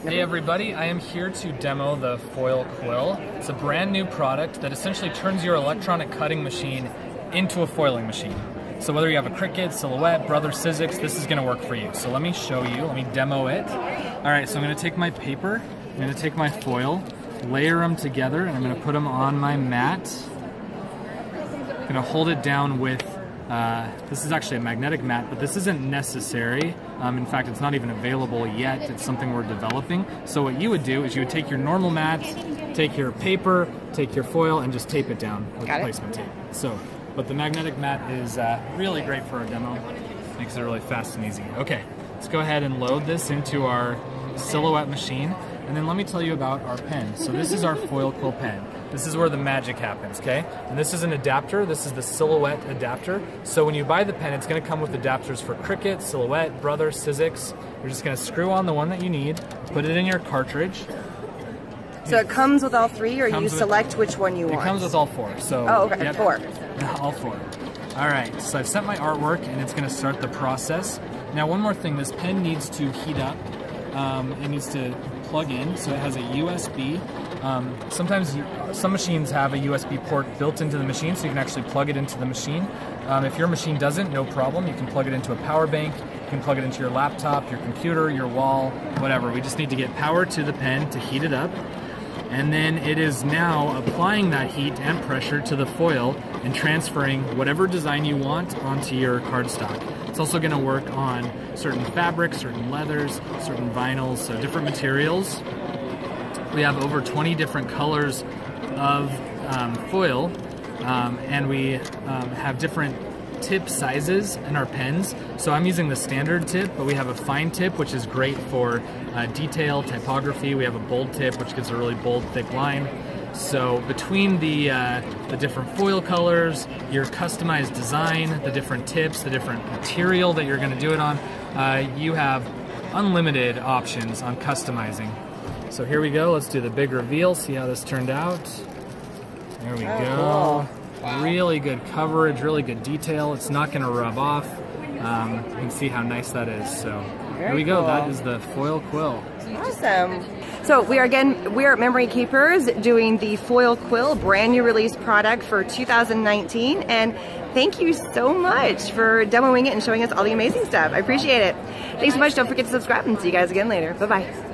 Hey everybody, I am here to demo the Foil Quill. It's a brand new product that essentially turns your electronic cutting machine into a foiling machine. So whether you have a Cricut, Silhouette, Brother Sizzix, this is going to work for you. So let me show you, let me demo it. Alright, so I'm going to take my paper, I'm going to take my foil, layer them together, and I'm going to put them on my mat. I'm going to hold it down with, this is actually a magnetic mat, but this isn't necessary. In fact, it's not even available yet. It's something we're developing. So what you would do is you would take your normal mat, take your paper, take your foil, and just tape it down with placement tape. So, but the magnetic mat is really great for our demo. Makes it really fast and easy. Okay, let's go ahead and load this into our Silhouette machine. And then let me tell you about our pen. So this is our Foil Quill pen. This is where the magic happens, okay? And this is an adapter. This is the Silhouette adapter. So when you buy the pen, it's gonna come with adapters for Cricut, Silhouette, Brother, Sizzix. You're just gonna screw on the one that you need, put it in your cartridge. So it comes with all three, or you select which one you want? It comes with all four. So oh, okay, four. All four. All right, so I've set my artwork and it's gonna start the process. Now one more thing, this pen needs to heat up. It needs to plug in, so it has a USB. Sometimes some machines have a USB port built into the machine, so you can actually plug it into the machine. If your machine doesn't, no problem. You can plug it into a power bank. You can plug it into your laptop, your computer, your wall, whatever. We just need to get power to the pen to heat it up. And then it is now applying that heat and pressure to the foil and transferring whatever design you want onto your cardstock. It's also going to work on certain fabrics, certain leathers, certain vinyls, so different materials. We have over 20 different colors of foil, and we have different tip sizes in our pens. So I'm using the standard tip, but we have a fine tip, which is great for detail, typography. We have a bold tip, which gives a really bold, thick line. So between the different foil colors, your customized design, the different tips, the different material that you're going to do it on, you have unlimited options on customizing. So here we go. Let's do the big reveal. See how this turned out. There we go. Cool. Wow. Really good coverage, really good detail. It's not going to rub off. You can see how nice that is. So there we go. That is the Foil Quill. Awesome. So we are Memory Keepers doing the Foil Quill, brand new release product for 2019. And thank you so much for demoing it and showing us all the amazing stuff. I appreciate it. Thanks so much. Don't forget to subscribe and see you guys again later. Bye-bye.